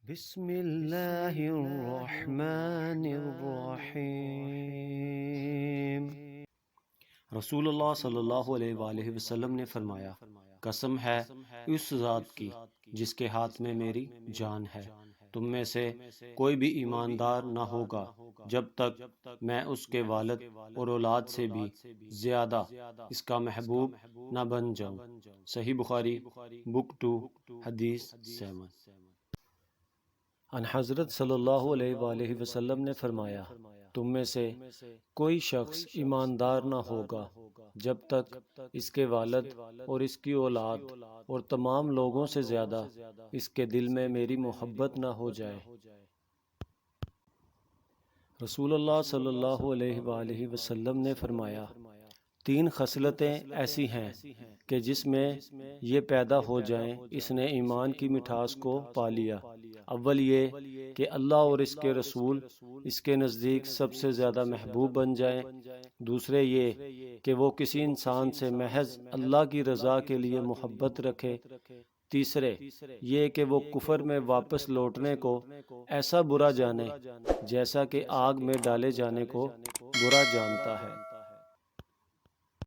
بسم اللہ الرحمن الرحیم۔ رسول اللہ صلی اللہ علیہ وآلہ وسلم نے فرمایا، قسم ہے اس ذات کی جس کے ہاتھ میں میری جان ہے، تم میں سے کوئی بھی ایماندار نہ ہوگا جب تک میں اس کے والد اور اولاد سے بھی زیادہ اس کا محبوب نہ بن جاؤں۔ صحیح بخاری بک 2 حدیث 7۔ ان حضرت صلی اللہ علیہ وآلہ وسلم نے فرمایا، تم میں سے کوئی شخص ایماندار نہ ہوگا جب تک اس کے والد اور اس کی اولاد اور تمام لوگوں سے زیادہ اس کے دل میں میری محبت نہ ہو جائے۔ رسول اللہ صلی اللہ علیہ وآلہ وسلم نے فرمایا، 3 خصلتیں ایسی ہیں کہ جس میں یہ پیدا ہو جائیں اس نے ایمان کی مٹھاس کو پا لیا۔ اول یہ کہ اللہ اور اس کے رسول اس کے نزدیک سب سے زیادہ محبوب بن جائیں۔ دوسرے یہ کہ وہ کسی انسان سے محض اللہ کی رضا کے لیے محبت رکھے۔ تیسرے یہ کہ وہ کفر میں واپس لوٹنے کو ایسا برا جانے جیسا کہ آگ میں ڈالے جانے کو برا جانتا ہے۔